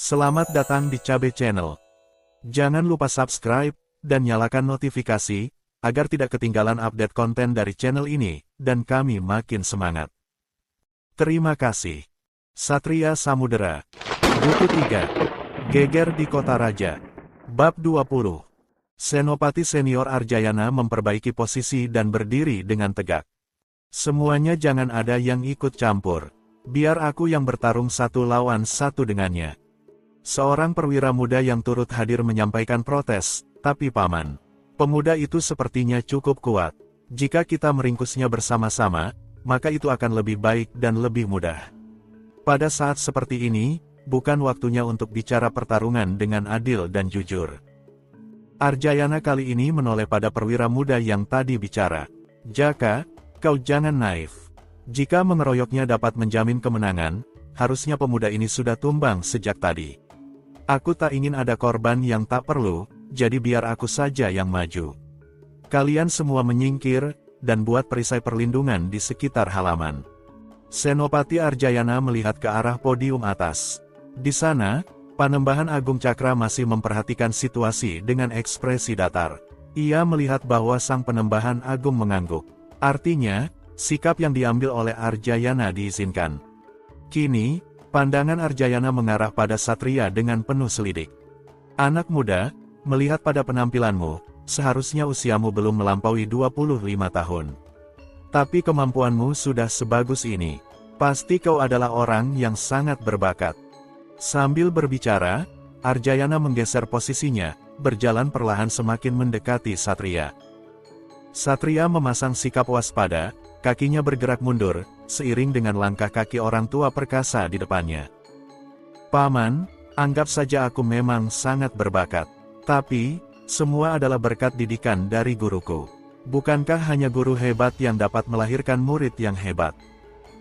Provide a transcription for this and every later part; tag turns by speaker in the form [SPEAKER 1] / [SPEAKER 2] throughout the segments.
[SPEAKER 1] Selamat datang di Cabe Channel. Jangan lupa subscribe dan nyalakan notifikasi agar tidak ketinggalan update konten dari channel ini dan kami makin semangat. Terima kasih. Satria Samudera. Buku 3. Geger di Kota Raja. Bab 20. Senopati Senior Arjayana memperbaiki posisi dan berdiri dengan tegak. Semuanya jangan ada yang ikut campur. Biar aku yang bertarung satu lawan satu dengannya. Seorang perwira muda yang turut hadir menyampaikan protes, tapi paman. Pemuda itu sepertinya cukup kuat. Jika kita meringkusnya bersama-sama, maka itu akan lebih baik dan lebih mudah. Pada saat seperti ini, bukan waktunya untuk bicara pertarungan dengan adil dan jujur. Arjayana kali ini menoleh pada perwira muda yang tadi bicara. Jaka, kau jangan naif. Jika mengeroyoknya dapat menjamin kemenangan, harusnya pemuda ini sudah tumbang sejak tadi. Aku tak ingin ada korban yang tak perlu, jadi biar aku saja yang maju. Kalian semua menyingkir, dan buat perisai perlindungan di sekitar halaman. Senopati Arjayana melihat ke arah podium atas. Di sana, Panembahan Agung Cakra masih memperhatikan situasi dengan ekspresi datar. Ia melihat bahwa sang Penembahan Agung mengangguk. Artinya, sikap yang diambil oleh Arjayana diizinkan. Kini, pandangan Arjayana mengarah pada Satria dengan penuh selidik. Anak muda, melihat pada penampilanmu, seharusnya usiamu belum melampaui 25 tahun. Tapi kemampuanmu sudah sebagus ini. Pasti kau adalah orang yang sangat berbakat. Sambil berbicara, Arjayana menggeser posisinya, berjalan perlahan semakin mendekati Satria. Satria memasang sikap waspada, kakinya bergerak mundur, seiring dengan langkah kaki orang tua perkasa di depannya. Paman, anggap saja aku memang sangat berbakat. Tapi, semua adalah berkat didikan dari guruku. Bukankah hanya guru hebat yang dapat melahirkan murid yang hebat?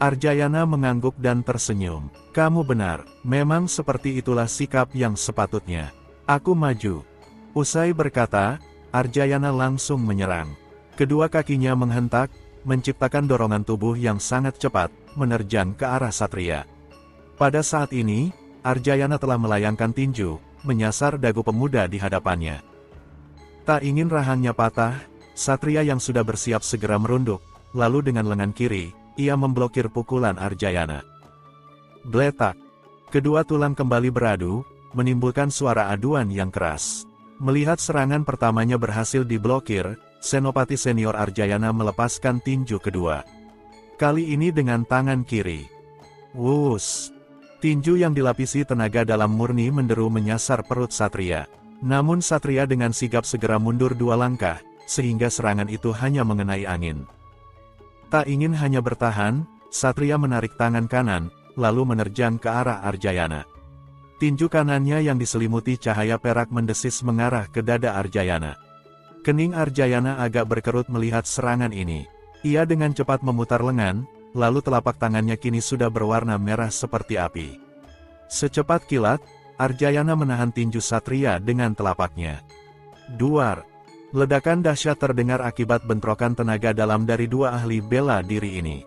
[SPEAKER 1] Arjayana mengangguk dan tersenyum. Kamu benar, memang seperti itulah sikap yang sepatutnya. Aku maju. Usai berkata, Arjayana langsung menyerang. Kedua kakinya menghentak, menciptakan dorongan tubuh yang sangat cepat, menerjang ke arah Satria. Pada saat ini, Arjayana telah melayangkan tinju, menyasar dagu pemuda di hadapannya. Tak ingin rahangnya patah, Satria yang sudah bersiap segera merunduk, lalu dengan lengan kiri, ia memblokir pukulan Arjayana. Gletak. Kedua tulang kembali beradu, menimbulkan suara aduan yang keras. Melihat serangan pertamanya berhasil diblokir, Senopati Senior Arjayana melepaskan tinju kedua. Kali ini dengan tangan kiri. Wus! Tinju yang dilapisi tenaga dalam murni menderu menyasar perut Satria. Namun Satria dengan sigap segera mundur 2 langkah, sehingga serangan itu hanya mengenai angin. Tak ingin hanya bertahan, Satria menarik tangan kanan, lalu menerjang ke arah Arjayana. Tinju kanannya yang diselimuti cahaya perak mendesis mengarah ke dada Arjayana. Kening Arjayana agak berkerut melihat serangan ini. Ia dengan cepat memutar lengan, lalu telapak tangannya kini sudah berwarna merah seperti api. Secepat kilat, Arjayana menahan tinju Satria dengan telapaknya. Duar! Ledakan dahsyat terdengar akibat bentrokan tenaga dalam dari 2 ahli bela diri ini.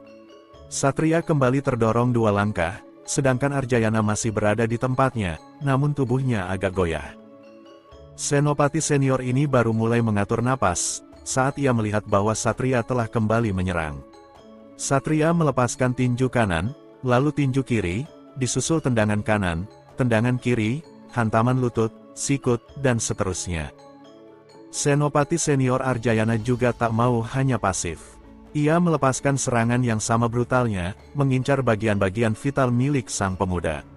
[SPEAKER 1] Satria kembali terdorong 2 langkah, sedangkan Arjayana masih berada di tempatnya, namun tubuhnya agak goyah. Senopati senior ini baru mulai mengatur napas, saat ia melihat bahwa Satria telah kembali menyerang. Satria melepaskan tinju kanan, lalu tinju kiri, disusul tendangan kanan, tendangan kiri, hantaman lutut, sikut, dan seterusnya. Senopati Senior Arjayana juga tak mau hanya pasif. Ia melepaskan serangan yang sama brutalnya, mengincar bagian-bagian vital milik sang pemuda.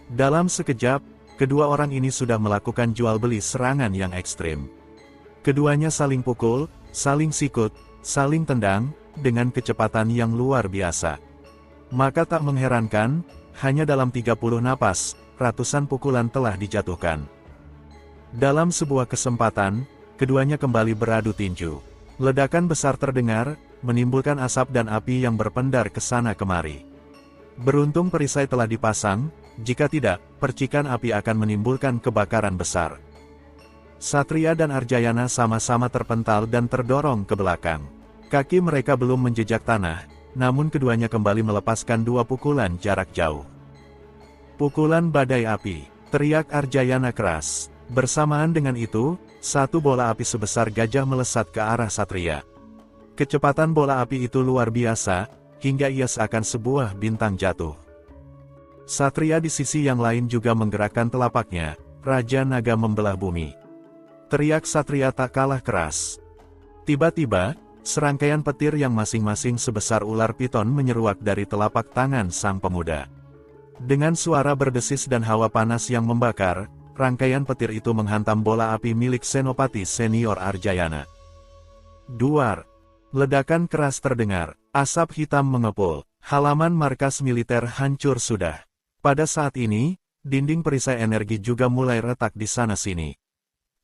[SPEAKER 1] Dalam sekejap, kedua orang ini sudah melakukan jual-beli serangan yang ekstrim. Keduanya saling pukul, saling sikut, saling tendang, dengan kecepatan yang luar biasa. Maka tak mengherankan, hanya dalam 30 napas, ratusan pukulan telah dijatuhkan. Dalam sebuah kesempatan, keduanya kembali beradu tinju. Ledakan besar terdengar, menimbulkan asap dan api yang berpendar ke sana kemari. Beruntung perisai telah dipasang, jika tidak, percikan api akan menimbulkan kebakaran besar. Satria dan Arjayana sama-sama terpental dan terdorong ke belakang. Kaki mereka belum menjejak tanah, namun keduanya kembali melepaskan 2 pukulan jarak jauh. Pukulan badai api. Teriak Arjayana keras. Bersamaan dengan itu, satu bola api sebesar gajah melesat ke arah Satria. Kecepatan bola api itu luar biasa, hingga ia seakan sebuah bintang jatuh. Satria di sisi yang lain juga menggerakkan telapaknya, Raja Naga membelah bumi. Teriak Satria tak kalah keras. Tiba-tiba, serangkaian petir yang masing-masing sebesar ular piton menyeruak dari telapak tangan sang pemuda. Dengan suara berdesis dan hawa panas yang membakar, rangkaian petir itu menghantam bola api milik Senopati Senior Arjayana. Duar. Ledakan keras terdengar, asap hitam mengepul, halaman markas militer hancur sudah. Pada saat ini, dinding perisai energi juga mulai retak di sana-sini.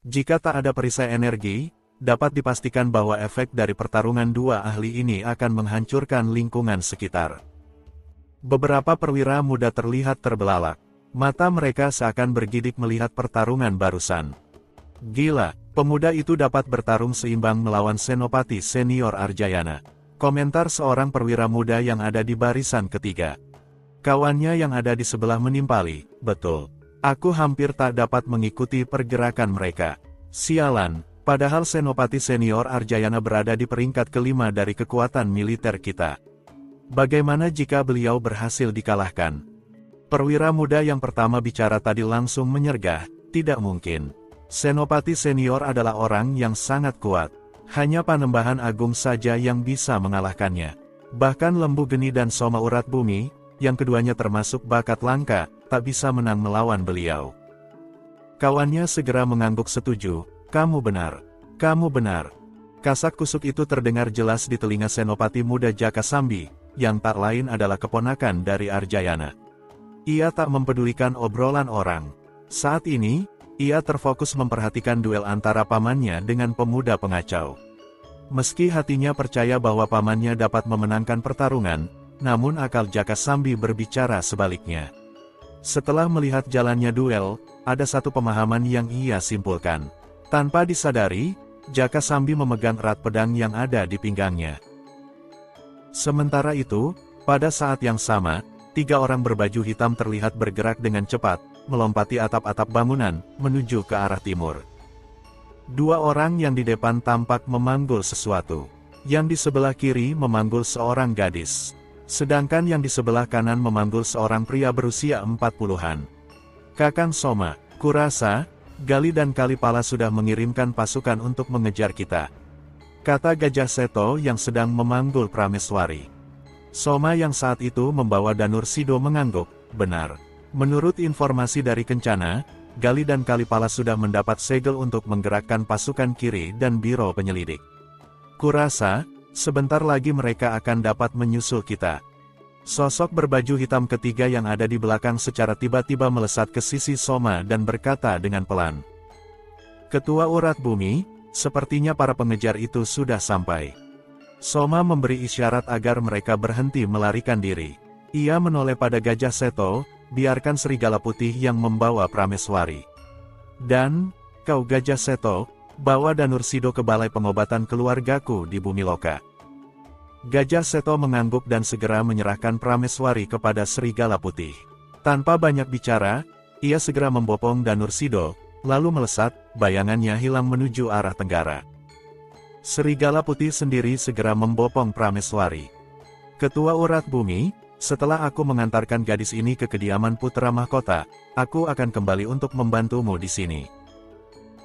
[SPEAKER 1] Jika tak ada perisai energi, dapat dipastikan bahwa efek dari pertarungan dua ahli ini akan menghancurkan lingkungan sekitar. Beberapa perwira muda terlihat terbelalak. Mata mereka seakan bergidik melihat pertarungan barusan. Gila, pemuda itu dapat bertarung seimbang melawan Senopati Senior Arjayana. Komentar seorang perwira muda yang ada di barisan ketiga. Kawannya yang ada di sebelah menimpali, betul. Aku hampir tak dapat mengikuti pergerakan mereka. Sialan, padahal Senopati Senior Arjayana berada di peringkat kelima dari kekuatan militer kita. Bagaimana jika beliau berhasil dikalahkan? Perwira muda yang pertama bicara tadi langsung menyergah, tidak mungkin. Senopati Senior adalah orang yang sangat kuat. Hanya Panembahan Agung saja yang bisa mengalahkannya. Bahkan Lembu Geni dan Soma Urat Bumi, yang keduanya termasuk bakat langka, tak bisa menang melawan beliau. Kawannya segera mengangguk setuju, kamu benar. Kamu benar. Kasak kusuk itu terdengar jelas di telinga Senopati Muda Jaka Sambi, yang tak lain adalah keponakan dari Arjayana. Ia tak mempedulikan obrolan orang. Saat ini, ia terfokus memperhatikan duel antara pamannya dengan pemuda pengacau. Meski hatinya percaya bahwa pamannya dapat memenangkan pertarungan, namun akal Jaka Sambi berbicara sebaliknya. Setelah melihat jalannya duel, ada satu pemahaman yang ia simpulkan. Tanpa disadari, Jaka Sambi memegang erat pedang yang ada di pinggangnya. Sementara itu, pada saat yang sama, 3 orang berbaju hitam terlihat bergerak dengan cepat, melompati atap-atap bangunan, menuju ke arah timur. 2 orang yang di depan tampak memanggul sesuatu. Yang di sebelah kiri memanggul seorang gadis. Sedangkan yang di sebelah kanan memanggul seorang pria berusia 40-an. Kakang Soma, kurasa, Gali dan Kalipala sudah mengirimkan pasukan untuk mengejar kita, kata Gajah Seto yang sedang memanggul Prameswari. Soma yang saat itu membawa Danur Sido mengangguk, benar. Menurut informasi dari Kencana, Gali dan Kalipala sudah mendapat segel untuk menggerakkan pasukan kiri dan biro penyelidik. Kurasa, sebentar lagi mereka akan dapat menyusul kita. Sosok berbaju hitam ketiga yang ada di belakang secara tiba-tiba melesat ke sisi Soma dan berkata dengan pelan. Ketua Urat Bumi, sepertinya para pengejar itu sudah sampai. Soma memberi isyarat agar mereka berhenti melarikan diri. Ia menoleh pada Gajah Seto, biarkan serigala putih yang membawa Prameswari. Dan, kau Gajah Seto, bawa Danur Sido ke balai pengobatan keluargaku di Bumi Loka. Gajah Seto mengangguk dan segera menyerahkan Prameswari kepada serigala putih. Tanpa banyak bicara, ia segera membopong Danur Sido, lalu melesat, bayangannya hilang menuju arah tenggara. Serigala putih sendiri segera membopong Prameswari. Ketua Urat Bumi, setelah aku mengantarkan gadis ini ke kediaman putra mahkota, aku akan kembali untuk membantumu di sini.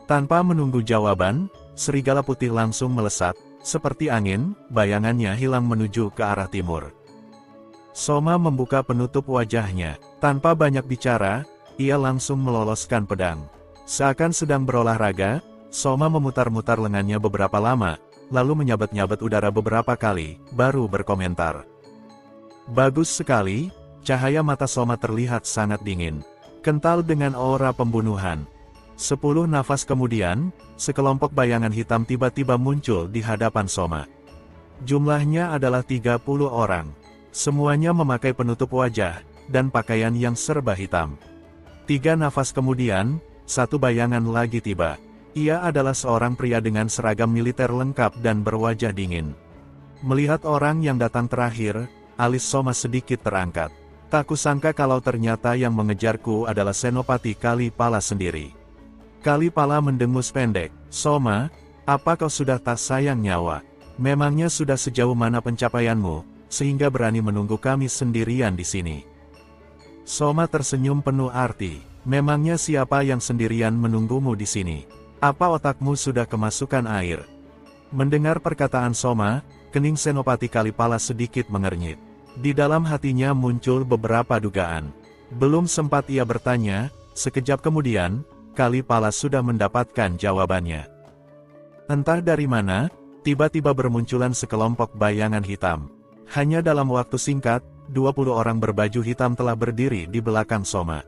[SPEAKER 1] Tanpa menunggu jawaban, serigala putih langsung melesat, seperti angin, bayangannya hilang menuju ke arah timur. Soma membuka penutup wajahnya, tanpa banyak bicara, ia langsung meloloskan pedang. Seakan sedang berolahraga, Soma memutar-mutar lengannya beberapa lama, lalu menyabet-nyabet udara beberapa kali, baru berkomentar. Bagus sekali, cahaya mata Soma terlihat sangat dingin, kental dengan aura pembunuhan. 10 nafas kemudian, sekelompok bayangan hitam tiba-tiba muncul di hadapan Soma. Jumlahnya adalah 30 orang. Semuanya memakai penutup wajah, dan pakaian yang serba hitam. 3 nafas kemudian, satu bayangan lagi tiba. Ia adalah seorang pria dengan seragam militer lengkap dan berwajah dingin. Melihat orang yang datang terakhir, alis Soma sedikit terangkat. Tak kusangka kalau ternyata yang mengejarku adalah Senopati Kalipala sendiri. Kalipala mendengus pendek. Soma, apa kau sudah tak sayang nyawa? Memangnya sudah sejauh mana pencapaianmu, sehingga berani menunggu kami sendirian di sini? Soma tersenyum penuh arti. Memangnya siapa yang sendirian menunggumu di sini? Apa otakmu sudah kemasukan air? Mendengar perkataan Soma, kening Senopati Kalipala sedikit mengernyit. Di dalam hatinya muncul beberapa dugaan. Belum sempat ia bertanya, sekejap kemudian, Kalipala sudah mendapatkan jawabannya. Entah dari mana, tiba-tiba bermunculan sekelompok bayangan hitam. Hanya dalam waktu singkat, 20 orang berbaju hitam telah berdiri di belakang Soma.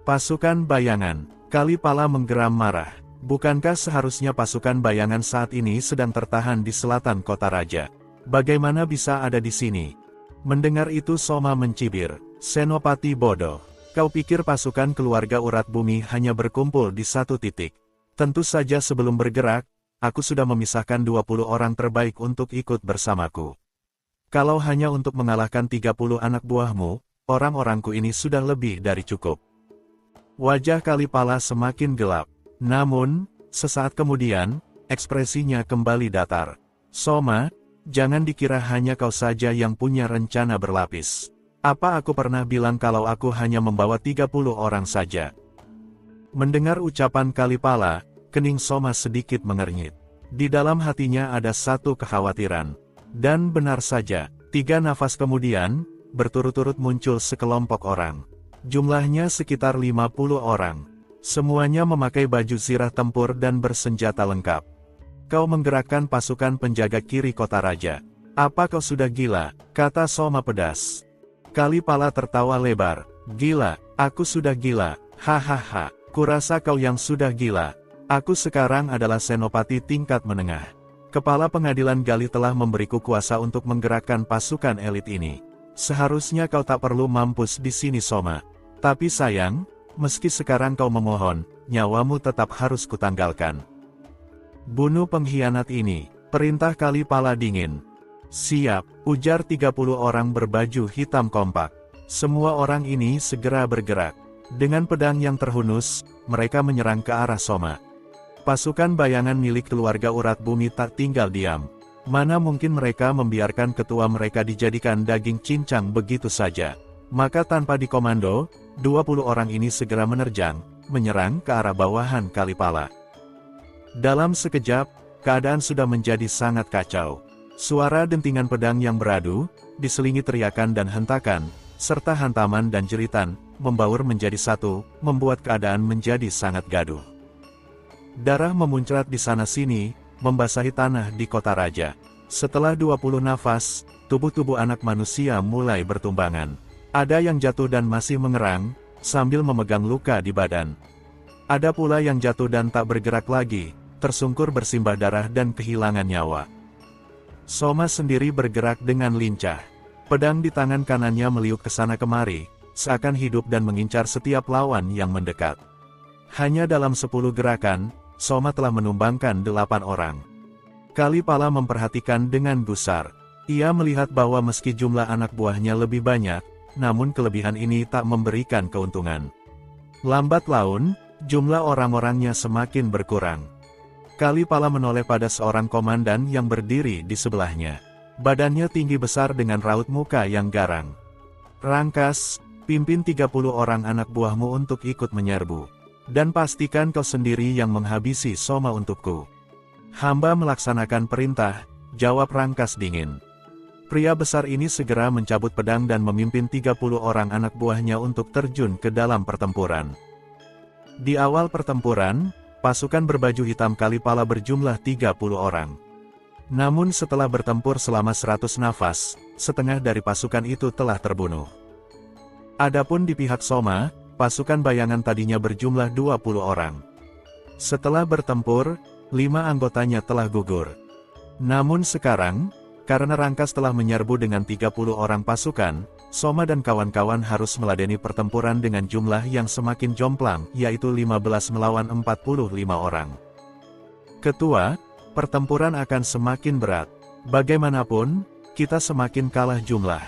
[SPEAKER 1] Pasukan bayangan. Kalipala menggeram marah. Bukankah seharusnya pasukan bayangan saat ini sedang tertahan di selatan kota raja? Bagaimana bisa ada di sini? Mendengar itu Soma mencibir. Senopati bodoh. Kau pikir pasukan keluarga urat bumi hanya berkumpul di satu titik? Tentu saja sebelum bergerak, aku sudah memisahkan 20 orang terbaik untuk ikut bersamaku. Kalau hanya untuk mengalahkan 30 anak buahmu, orang-orangku ini sudah lebih dari cukup. Wajah Kalipala semakin gelap. Namun, sesaat kemudian, ekspresinya kembali datar. Soma, jangan dikira hanya kau saja yang punya rencana berlapis. Apa aku pernah bilang kalau aku hanya membawa 30 orang saja? Mendengar ucapan Kalipala, kening Soma sedikit mengernyit. Di dalam hatinya ada satu kekhawatiran. Dan benar saja, 3 nafas kemudian, berturut-turut muncul sekelompok orang. Jumlahnya sekitar 50 orang. Semuanya memakai baju zirah tempur dan bersenjata lengkap. Kau menggerakkan pasukan penjaga kiri kota raja. Apa kau sudah gila? Kata Soma pedas. Kalipala tertawa lebar. Gila, aku sudah gila. Hahaha, kurasa kau yang sudah gila. Aku sekarang adalah senopati tingkat menengah. Kepala pengadilan Gali telah memberiku kuasa untuk menggerakkan pasukan elit ini. Seharusnya kau tak perlu mampus di sini Soma. Tapi sayang, meski sekarang kau memohon, nyawamu tetap harus kutanggalkan. Bunuh pengkhianat ini, perintah Kalipala dingin. Siap, ujar 30 orang berbaju hitam kompak. Semua orang ini segera bergerak. Dengan pedang yang terhunus, mereka menyerang ke arah Soma. Pasukan bayangan milik keluarga urat bumi tak tinggal diam. Mana mungkin mereka membiarkan ketua mereka dijadikan daging cincang begitu saja. Maka tanpa dikomando, 20 orang ini segera menerjang, menyerang ke arah bawahan Kalipala. Dalam sekejap, keadaan sudah menjadi sangat kacau. Suara dentingan pedang yang beradu, diselingi teriakan dan hentakan, serta hantaman dan jeritan, membaur menjadi satu, membuat keadaan menjadi sangat gaduh. Darah memuncrat di sana-sini, membasahi tanah di kota raja. Setelah 20 nafas, tubuh-tubuh anak manusia mulai bertumbangan. Ada yang jatuh dan masih mengerang, sambil memegang luka di badan. Ada pula yang jatuh dan tak bergerak lagi, tersungkur bersimbah darah dan kehilangan nyawa. Soma sendiri bergerak dengan lincah. Pedang di tangan kanannya meliuk ke sana kemari, seakan hidup dan mengincar setiap lawan yang mendekat. Hanya dalam 10 gerakan, Soma telah menumbangkan 8 orang. Kalipala memperhatikan dengan gusar. Ia melihat bahwa meski jumlah anak buahnya lebih banyak, namun kelebihan ini tak memberikan keuntungan. Lambat laun, jumlah orang-orangnya semakin berkurang. Kalipala menoleh pada seorang komandan yang berdiri di sebelahnya. Badannya tinggi besar dengan raut muka yang garang. Rangkas, pimpin 30 orang anak buahmu untuk ikut menyerbu. Dan pastikan kau sendiri yang menghabisi Soma untukku. Hamba melaksanakan perintah, jawab Rangkas dingin. Pria besar ini segera mencabut pedang dan memimpin 30 orang anak buahnya untuk terjun ke dalam pertempuran. Di awal pertempuran, pasukan berbaju hitam Kalipala berjumlah 30 orang. Namun setelah bertempur selama 100 nafas, setengah dari pasukan itu telah terbunuh. Adapun di pihak Soma, pasukan bayangan tadinya berjumlah 20 orang. Setelah bertempur, 5 anggotanya telah gugur. Namun sekarang, karena Rangkas telah menyerbu dengan 30 orang pasukan, Soma dan kawan-kawan harus meladeni pertempuran dengan jumlah yang semakin jomplang, yaitu 15 melawan 45 orang. Ketua, pertempuran akan semakin berat. Bagaimanapun, kita semakin kalah jumlah.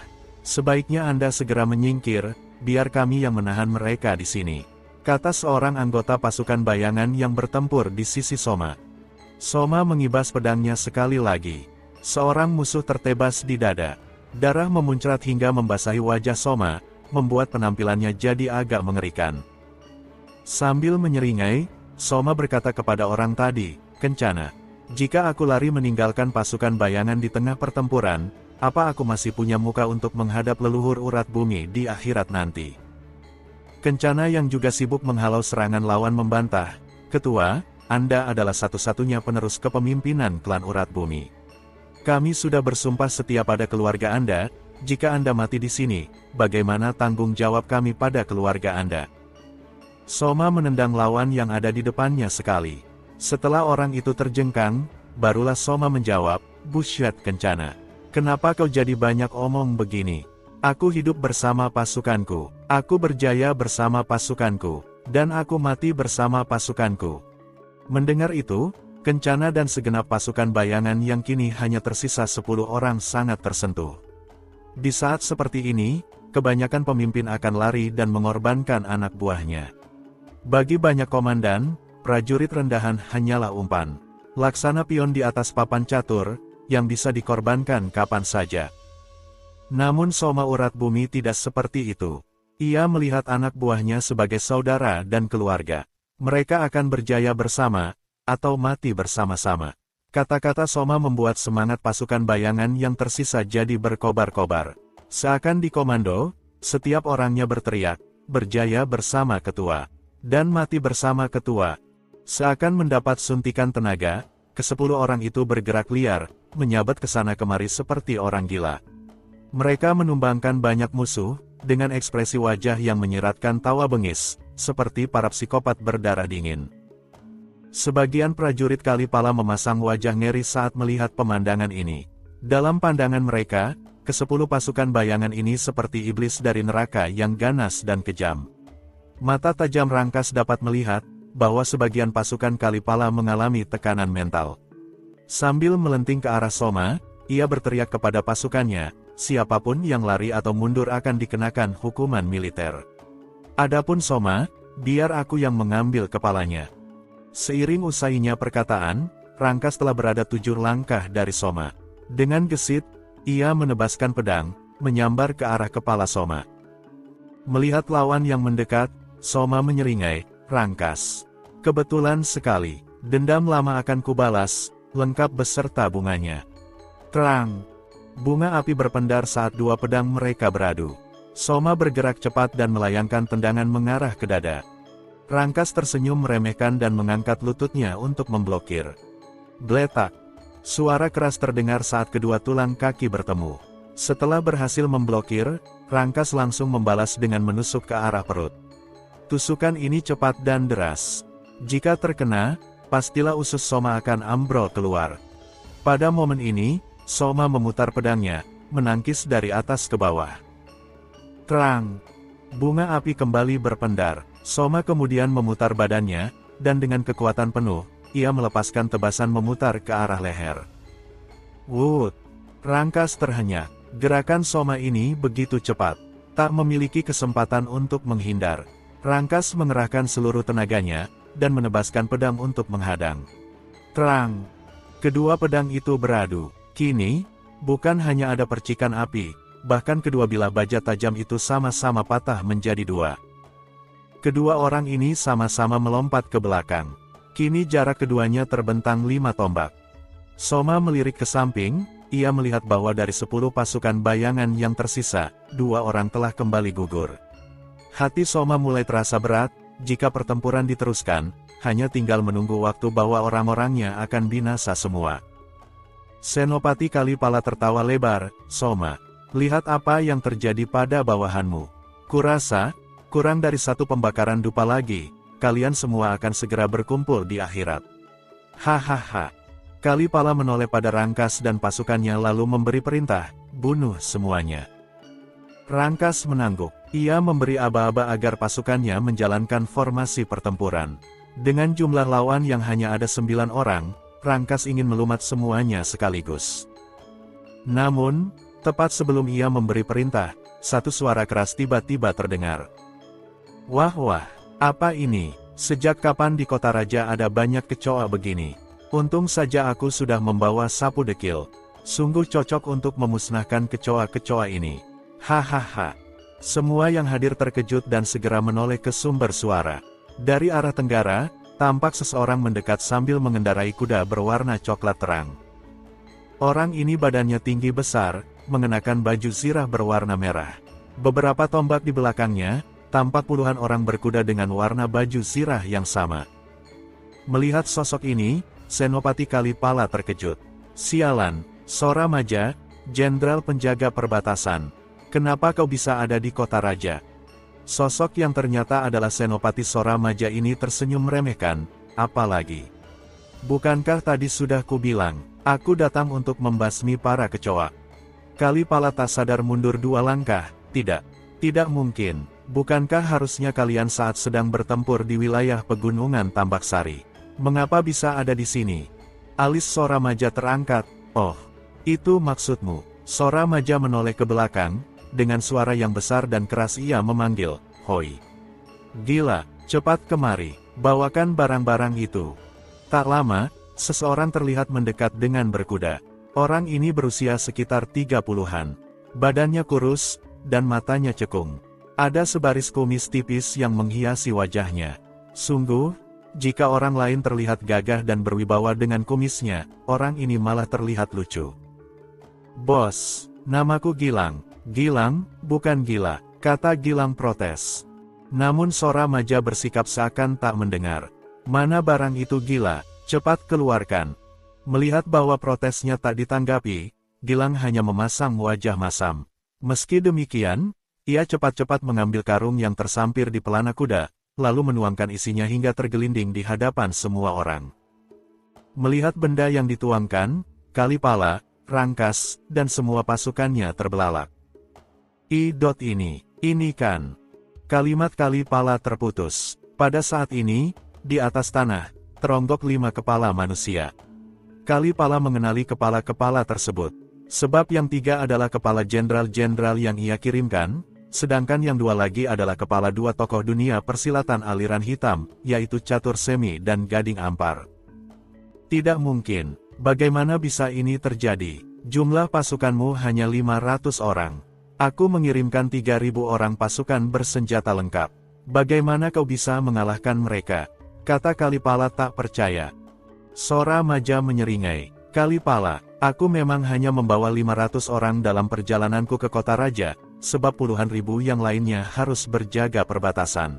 [SPEAKER 1] Sebaiknya Anda segera menyingkir, biar kami yang menahan mereka di sini, kata seorang anggota pasukan bayangan yang bertempur di sisi Soma. Soma mengibas pedangnya sekali lagi. Seorang musuh tertebas di dada. Darah memuncrat hingga membasahi wajah Soma, membuat penampilannya jadi agak mengerikan. Sambil menyeringai, Soma berkata kepada orang tadi, "Kencana, jika aku lari meninggalkan pasukan bayangan di tengah pertempuran, apa aku masih punya muka untuk menghadap leluhur urat bumi di akhirat nanti?" Kencana yang juga sibuk menghalau serangan lawan membantah, "Ketua, Anda adalah satu-satunya penerus kepemimpinan klan urat bumi. Kami sudah bersumpah setia pada keluarga Anda, jika Anda mati di sini, bagaimana tanggung jawab kami pada keluarga Anda?" Soma menendang lawan yang ada di depannya sekali. Setelah orang itu terjengkang, barulah Soma menjawab, "Busyat Kencana. Kenapa kau jadi banyak omong begini? Aku hidup bersama pasukanku, aku berjaya bersama pasukanku, dan aku mati bersama pasukanku." Mendengar itu, Kencana dan segenap pasukan bayangan yang kini hanya tersisa 10 orang sangat tersentuh. Di saat seperti ini, kebanyakan pemimpin akan lari dan mengorbankan anak buahnya. Bagi banyak komandan, prajurit rendahan hanyalah umpan. Laksana pion di atas papan catur, yang bisa dikorbankan kapan saja. Namun Soma urat bumi tidak seperti itu. Ia melihat anak buahnya sebagai saudara dan keluarga. Mereka akan berjaya bersama, atau mati bersama-sama. Kata-kata Soma membuat semangat pasukan bayangan yang tersisa jadi berkobar-kobar. Seakan dikomando, setiap orangnya berteriak, "Berjaya bersama ketua," dan "Mati bersama ketua." Seakan mendapat suntikan tenaga, ke-10 orang itu bergerak liar, menyabat ke sana kemari seperti orang gila. Mereka menumbangkan banyak musuh, dengan ekspresi wajah yang menyiratkan tawa bengis, seperti para psikopat berdarah dingin. Sebagian prajurit Kalipala memasang wajah ngeri saat melihat pemandangan ini. Dalam pandangan mereka, ke-10 pasukan bayangan ini seperti iblis dari neraka yang ganas dan kejam. Mata tajam Rangkas dapat melihat, bahwa sebagian pasukan Kalipala mengalami tekanan mental. Sambil melenting ke arah Soma, ia berteriak kepada pasukannya, "Siapapun yang lari atau mundur akan dikenakan hukuman militer. Adapun Soma, biar aku yang mengambil kepalanya." Seiring usainya perkataan, Rangkas telah berada 7 langkah dari Soma. Dengan gesit, ia menebaskan pedang, menyambar ke arah kepala Soma. Melihat lawan yang mendekat, Soma menyeringai, "Rangkas. Kebetulan sekali, dendam lama akan kubalas, lengkap beserta bunganya." Terang. Bunga api berpendar saat dua pedang mereka beradu. Soma bergerak cepat dan melayangkan tendangan mengarah ke dada. Rangkas tersenyum meremehkan dan mengangkat lututnya untuk memblokir. Gletak. Suara keras terdengar saat kedua tulang kaki bertemu. Setelah berhasil memblokir, Rangkas langsung membalas dengan menusuk ke arah perut. Tusukan ini cepat dan deras. Jika terkena, pastilah usus Soma akan ambrol keluar. Pada momen ini, Soma memutar pedangnya, menangkis dari atas ke bawah. Terang. Bunga api kembali berpendar. Soma kemudian memutar badannya, dan dengan kekuatan penuh, ia melepaskan tebasan memutar ke arah leher. Wut! Rangkas terhenyak. Gerakan Soma ini begitu cepat, tak memiliki kesempatan untuk menghindar. Rangkas mengerahkan seluruh tenaganya, dan menebaskan pedang untuk menghadang. Terang! Kedua pedang itu beradu. Kini, bukan hanya ada percikan api, bahkan kedua bilah baja tajam itu sama-sama patah menjadi dua. Kedua orang ini sama-sama melompat ke belakang. Kini jarak keduanya terbentang 5 tombak. Soma melirik ke samping, ia melihat bahwa dari 10 pasukan bayangan yang tersisa, 2 orang telah kembali gugur. Hati Soma mulai terasa berat, jika pertempuran diteruskan, hanya tinggal menunggu waktu bahwa orang-orangnya akan binasa semua. Senopati Kalipala tertawa lebar, "Soma, lihat apa yang terjadi pada bawahanmu. Kurasa, kurang dari 1 pembakaran dupa lagi, kalian semua akan segera berkumpul di akhirat." Hahaha. Kalipala menoleh pada Rangkas dan pasukannya lalu memberi perintah, "Bunuh semuanya." Rangkas menangguk. Ia memberi aba-aba agar pasukannya menjalankan formasi pertempuran. Dengan jumlah lawan yang hanya ada 9 orang, Rangkas ingin melumat semuanya sekaligus. Namun, tepat sebelum ia memberi perintah, satu suara keras tiba-tiba terdengar. Wah wah, apa ini? Sejak kapan di kota raja ada banyak kecoa begini? Untung saja aku sudah membawa sapu dekil. Sungguh cocok untuk memusnahkan kecoa-kecoa ini. Hahaha. Semua yang hadir terkejut dan segera menoleh ke sumber suara. Dari arah tenggara, tampak seseorang mendekat sambil mengendarai kuda berwarna coklat terang. Orang ini badannya tinggi besar, mengenakan baju zirah berwarna merah. Beberapa tombak di belakangnya, tampak puluhan orang berkuda dengan warna baju zirah yang sama. Melihat sosok ini, Senopati Kalipala terkejut. Sialan, Sora Maja, Jenderal Penjaga Perbatasan. Kenapa kau bisa ada di kota raja? Sosok yang ternyata adalah Senopati Sora Maja ini tersenyum meremehkan, apalagi. Bukankah tadi sudah kubilang, aku datang untuk membasmi para kecoa? Kalipala tak sadar mundur 2 langkah, tidak mungkin. Bukankah harusnya kalian saat sedang bertempur di wilayah pegunungan Tambak Sari? Mengapa bisa ada di sini? Alis Sora Maja terangkat, oh, itu maksudmu. Sora Maja menoleh ke belakang, dengan suara yang besar dan keras ia memanggil, Hoi. Gila, cepat kemari, bawakan barang-barang itu. Tak lama, seseorang terlihat mendekat dengan berkuda. Orang ini berusia sekitar 30-an. Badannya kurus, dan matanya cekung. Ada sebaris kumis tipis yang menghiasi wajahnya. Sungguh, jika orang lain terlihat gagah dan berwibawa dengan kumisnya, orang ini malah terlihat lucu. Bos, namaku Gilang. Gilang, bukan gila, kata Gilang protes. Namun Sora Maja bersikap seakan tak mendengar. Mana barang itu gila, cepat keluarkan. Melihat bahwa protesnya tak ditanggapi, Gilang hanya memasang wajah masam. Meski demikian, ia cepat-cepat mengambil karung yang tersampir di pelana kuda, lalu menuangkan isinya hingga tergelinding di hadapan semua orang. Melihat benda yang dituangkan, Kalipala, Rangkas, dan semua pasukannya terbelalak. Ini kan. Kalimat Kalipala terputus. Pada saat ini, di atas tanah, teronggok 5 kepala manusia. Kalipala mengenali kepala-kepala tersebut. Sebab yang 3 adalah kepala jenderal-jenderal yang ia kirimkan, sedangkan yang 2 lagi adalah kepala 2 tokoh dunia persilatan aliran hitam, yaitu Catur Semi dan Gading Ampar. Tidak mungkin, bagaimana bisa ini terjadi? Jumlah pasukanmu hanya 500 orang. Aku mengirimkan 3.000 orang pasukan bersenjata lengkap. Bagaimana kau bisa mengalahkan mereka? Kata Kalipala tak percaya. Sora Maja menyeringai. Kalipala, aku memang hanya membawa 500 orang dalam perjalananku ke kota raja, sebab puluhan ribu yang lainnya harus berjaga perbatasan.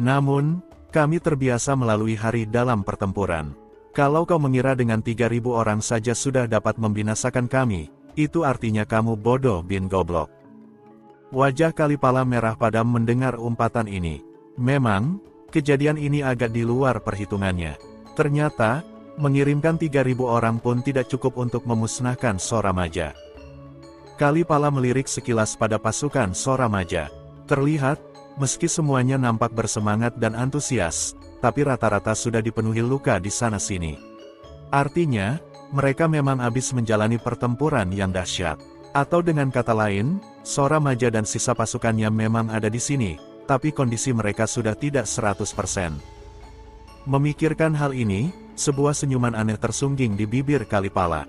[SPEAKER 1] Namun, kami terbiasa melalui hari dalam pertempuran. Kalau kau mengira dengan 3.000 orang saja sudah dapat membinasakan kami, itu artinya kamu bodoh bin goblok. Wajah Kalipala merah padam mendengar umpatan ini. Memang, kejadian ini agak di luar perhitungannya. Ternyata, mengirimkan 3.000 orang pun tidak cukup untuk memusnahkan Sora Maja. Kalipala melirik sekilas pada pasukan Sora Maja. Terlihat, meski semuanya nampak bersemangat dan antusias, tapi rata-rata sudah dipenuhi luka di sana-sini. Artinya, mereka memang habis menjalani pertempuran yang dahsyat. Atau dengan kata lain, Sora Maja dan sisa pasukannya memang ada di sini, tapi kondisi mereka sudah tidak 100%. Memikirkan hal ini, sebuah senyuman aneh tersungging di bibir Kalipala.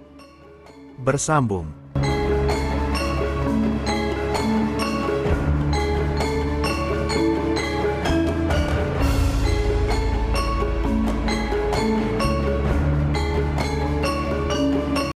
[SPEAKER 1] Bersambung.